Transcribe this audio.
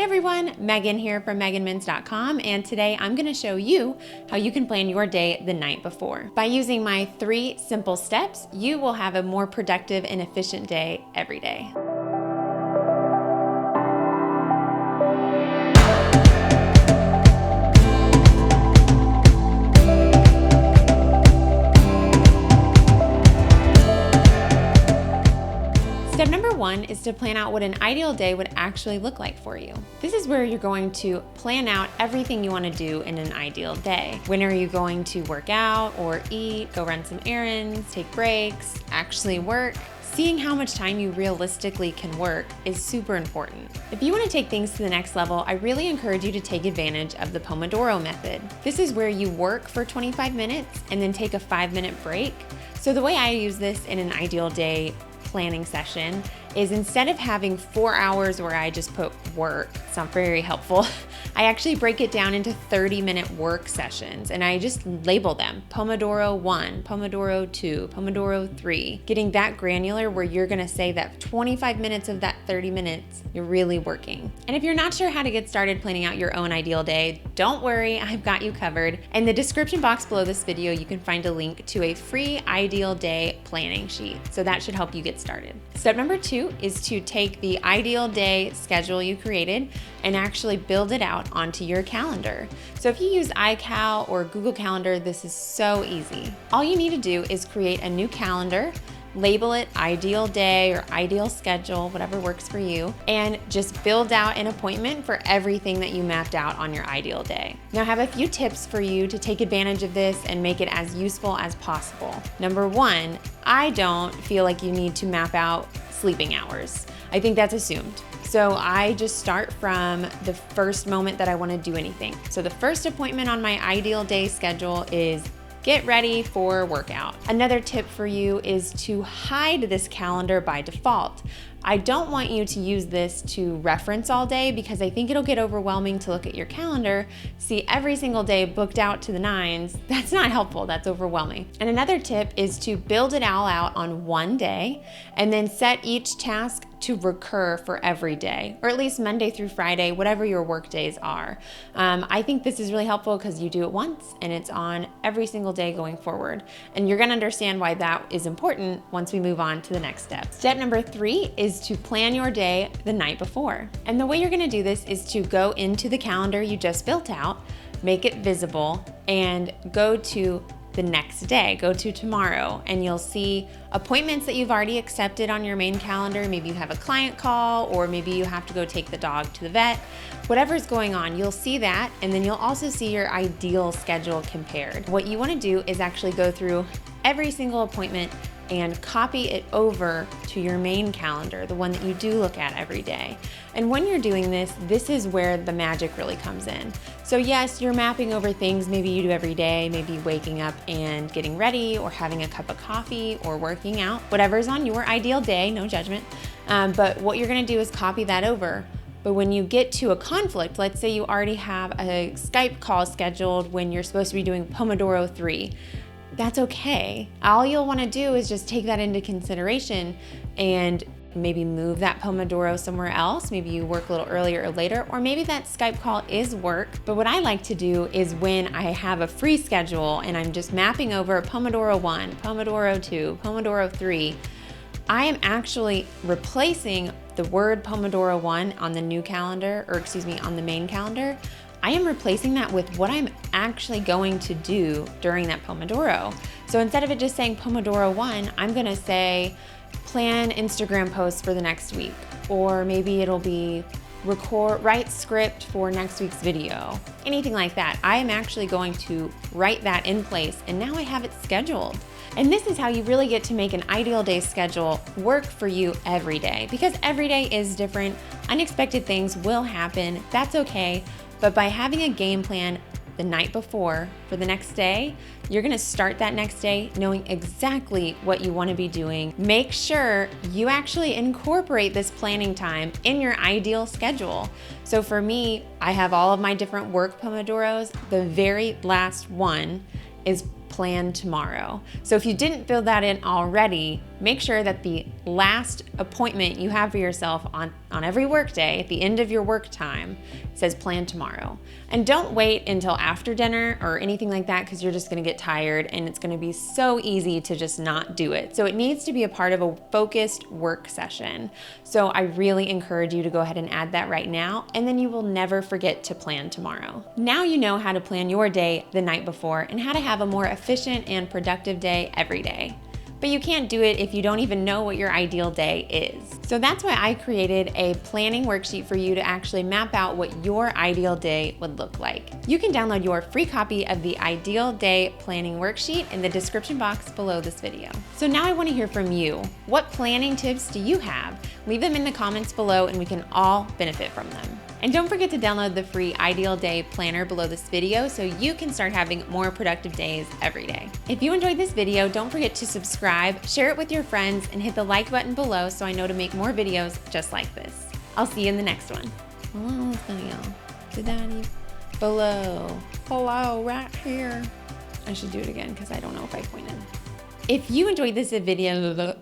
Hey everyone, Megan here from meganmins.com, and today I'm going to show you how you can plan your day the night before. By using my 3 simple steps, you will have a more productive and efficient day every day. Step number 1 is to plan out what an ideal day would actually look like for you. This is where you're going to plan out everything you want to do in an ideal day. When are you going to work out or eat, go run some errands, take breaks, actually work? Seeing how much time you realistically can work is super important. If you want to take things to the next level, I really encourage you to take advantage of the Pomodoro Method. This is where you work for 25 minutes and then take a 5-minute break. So the way I use this in an ideal day planning session is instead of having 4 hours where I just put work, it's not very helpful, I actually break it down into 30-minute work sessions and I just label them Pomodoro 1, Pomodoro 2, Pomodoro 3, getting that granular where you're gonna say that 25 minutes of that 30 minutes, you're really working. And if you're not sure how to get started planning out your own ideal day, don't worry, I've got you covered. In the description box below this video, you can find a link to a free ideal day planning sheet. So that should help you get started. Step number 2 is to take the ideal day schedule you created and actually build it out onto your calendar. So if you use iCal or Google Calendar, this is so easy. All you need to do is create a new calendar, label it ideal day or ideal schedule, whatever works for you, and just build out an appointment for everything that you mapped out on your ideal day. Now I have a few tips for you to take advantage of this and make it as useful as possible. Number 1, I don't feel like you need to map out sleeping hours. I think that's assumed. So I just start from the first moment that I want to do anything. So the first appointment on my ideal day schedule is get ready for workout. Another tip for you is to hide this calendar by default. I don't want you to use this to reference all day because I think it'll get overwhelming to look at your calendar, see every single day booked out to the nines. That's not helpful, that's overwhelming. And another tip is to build it all out on one day and then set each task to recur for every day, or at least Monday through Friday, whatever your work days are. I think this is really helpful because you do it once and it's on every single day going forward. And you're gonna understand why that is important once we move on to the next step. Step number 3 is to plan your day the night before. And the way you're gonna do this is to go into the calendar you just built out, make it visible, and go to the next day, go to tomorrow, and you'll see appointments that you've already accepted on your main calendar. Maybe you have a client call, or maybe you have to go take the dog to the vet. Whatever's going on, you'll see that, and then you'll also see your ideal schedule compared. What you wanna do is actually go through every single appointment and copy it over to your main calendar, the one that you do look at every day. And when you're doing this, this is where the magic really comes in. So yes, you're mapping over things maybe you do every day, maybe waking up and getting ready or having a cup of coffee or working out, whatever's on your ideal day, no judgment. But what you're gonna do is copy that over. But when you get to a conflict, let's say you already have a Skype call scheduled when you're supposed to be doing Pomodoro 3, that's okay. All you'll wanna do is just take that into consideration and maybe move that Pomodoro somewhere else. Maybe you work a little earlier or later, or maybe that Skype call is work. But what I like to do is when I have a free schedule and I'm just mapping over Pomodoro 1, Pomodoro 2, Pomodoro 3, I am actually replacing the word Pomodoro 1 on the new calendar, or excuse me, on the main calendar. I am replacing that with what I'm actually going to do during that Pomodoro. So instead of it just saying Pomodoro 1, I'm gonna say plan Instagram posts for the next week. Or maybe it'll be write script for next week's video. Anything like that. I am actually going to write that in place and now I have it scheduled. And this is how you really get to make an ideal day schedule work for you every day, because every day is different. Unexpected things will happen, that's okay. But by having a game plan the night before for the next day, you're gonna start that next day knowing exactly what you wanna be doing. Make sure you actually incorporate this planning time in your ideal schedule. So for me, I have all of my different work Pomodoros. The very last one is planned tomorrow. So if you didn't fill that in already, make sure that the last appointment you have for yourself on every work day, at the end of your work time, says plan tomorrow. And don't wait until after dinner or anything like that, because you're just gonna get tired and it's gonna be so easy to just not do it. So it needs to be a part of a focused work session. So I really encourage you to go ahead and add that right now, and then you will never forget to plan tomorrow. Now you know how to plan your day the night before and how to have a more efficient and productive day every day. But you can't do it if you don't even know what your ideal day is. So that's why I created a planning worksheet for you to actually map out what your ideal day would look like. You can download your free copy of the Ideal Day Planning Worksheet in the description box below this video. So now I want to hear from you. What planning tips do you have? Leave them in the comments below and we can all benefit from them. And don't forget to download the free Ideal Day Planner below this video so you can start having more productive days every day. If you enjoyed this video, don't forget to subscribe, share it with your friends, and hit the like button below so I know to make more videos just like this. I'll see you in the next one. Hello, video. To daddy. Below. Hello, right here. I should do it again because I don't know if I pointed. If you enjoyed this video,